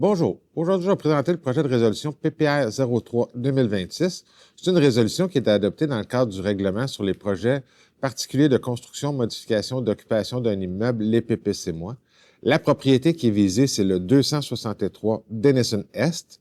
Bonjour. Aujourd'hui, je vais présenter le projet de résolution PPR 03-2026. C'est une résolution qui est adoptée dans le cadre du règlement sur les projets particuliers de construction, modification, d'occupation d'un immeuble, les PPC-MOI. La propriété qui est visée, c'est le 263 Denison Est.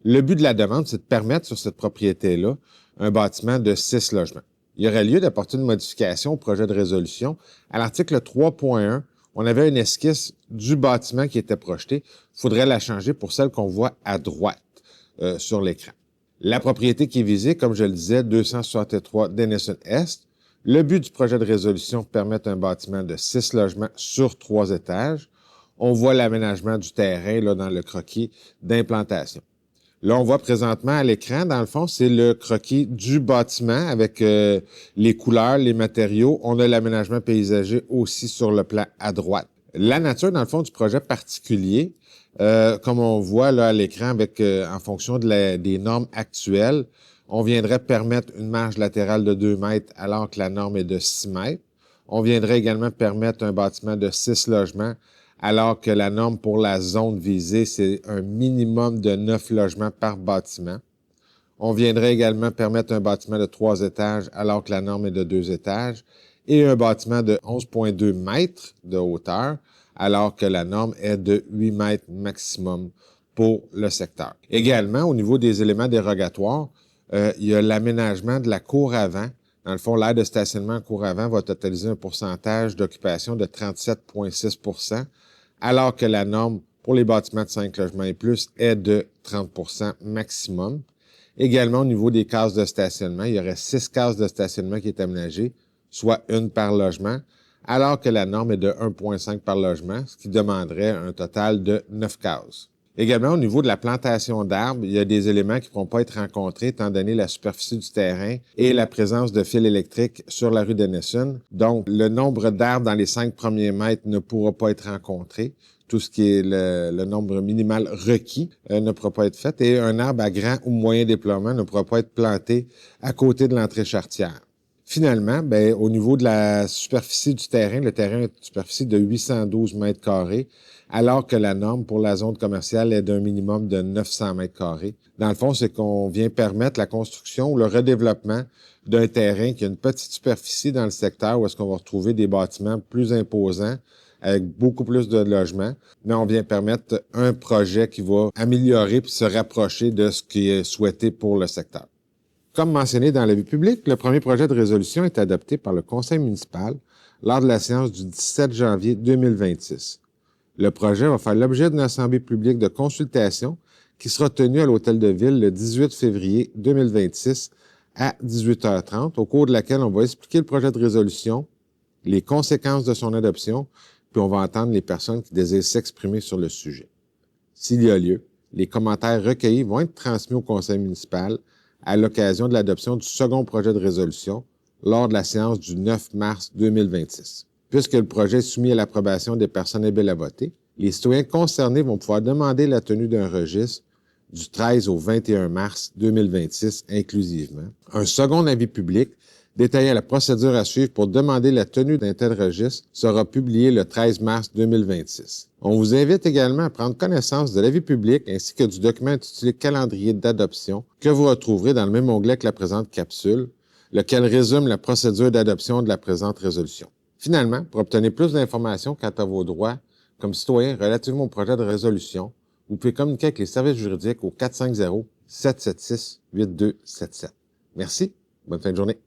Le but de la demande, c'est de permettre sur cette propriété-là un bâtiment de 6 logements. Il y aurait lieu d'apporter une modification au projet de résolution. À l'article 3.1, on avait une esquisse du bâtiment qui était projeté. Il faudrait la changer pour celle qu'on voit à droite sur l'écran. La propriété qui est visée, comme je le disais, 263 Denison Est. Le but du projet de résolution permet un bâtiment de 6 logements sur 3 étages. On voit l'aménagement du terrain là, dans le croquis d'implantation. Là, on voit présentement à l'écran, dans le fond, c'est le croquis du bâtiment avec les couleurs, les matériaux. On a l'aménagement paysager aussi sur le plan à droite. La nature, dans le fond, du projet particulier, comme on voit là à l'écran avec en fonction des normes actuelles, on viendrait permettre une marge latérale de 2 mètres alors que la norme est de 6 mètres. On viendrait également permettre un bâtiment de 6 logements alors que la norme pour la zone visée, c'est un minimum de 9 logements par bâtiment. On viendrait également permettre un bâtiment de 3 étages alors que la norme est de 2 étages et un bâtiment de 11,2 mètres de hauteur alors que la norme est de 8 mètres maximum pour le secteur. Également, au niveau des éléments dérogatoires, il y a l'aménagement de la cour avant. Dans le fond, l'aire de stationnement en cour avant va totaliser un pourcentage d'occupation de 37,6 % alors que la norme pour les bâtiments de 5 logements et plus est de 30 % maximum. Également, au niveau des cases de stationnement, il y aurait 6 cases de stationnement qui est aménagées, soit une par logement, alors que la norme est de 1,5 par logement, ce qui demanderait un total de 9 cases. Également, au niveau de la plantation d'arbres, il y a des éléments qui ne pourront pas être rencontrés étant donné la superficie du terrain et la présence de fils électriques sur la rue Denison. Donc, le nombre d'arbres dans les 5 premiers mètres ne pourra pas être rencontré. Tout ce qui est le nombre minimal requis ne pourra pas être fait. Et un arbre à grand ou moyen déploiement ne pourra pas être planté à côté de l'entrée charretière. Finalement, au niveau de la superficie du terrain, le terrain a une superficie de 812 mètres carrés, alors que la norme pour la zone commerciale est d'un minimum de 900 mètres carrés. Dans le fond, c'est qu'on vient permettre la construction ou le redéveloppement d'un terrain qui a une petite superficie dans le secteur où est-ce qu'on va retrouver des bâtiments plus imposants avec beaucoup plus de logements, mais on vient permettre un projet qui va améliorer puis se rapprocher de ce qui est souhaité pour le secteur. Comme mentionné dans l'avis public, le premier projet de résolution est adopté par le conseil municipal lors de la séance du 17 janvier 2026. Le projet va faire l'objet d'une assemblée publique de consultation qui sera tenue à l'Hôtel de Ville le 18 février 2026 à 18h30, au cours de laquelle on va expliquer le projet de résolution, les conséquences de son adoption, puis on va entendre les personnes qui désirent s'exprimer sur le sujet. S'il y a lieu, les commentaires recueillis vont être transmis au conseil municipal à l'occasion de l'adoption du second projet de résolution lors de la séance du 9 mars 2026. Puisque le projet est soumis à l'approbation des personnes éligibles à voter, les citoyens concernés vont pouvoir demander la tenue d'un registre du 13 au 21 mars 2026 inclusivement. Un second avis public détaillant la procédure à suivre pour demander la tenue d'un tel registre sera publié le 13 mars 2026. On vous invite également à prendre connaissance de l'avis public ainsi que du document intitulé Calendrier d'adoption que vous retrouverez dans le même onglet que la présente capsule, lequel résume la procédure d'adoption de la présente résolution. Finalement, pour obtenir plus d'informations quant à vos droits comme citoyen relativement au projet de résolution, vous pouvez communiquer avec les services juridiques au 450-776-8277. Merci, bonne fin de journée.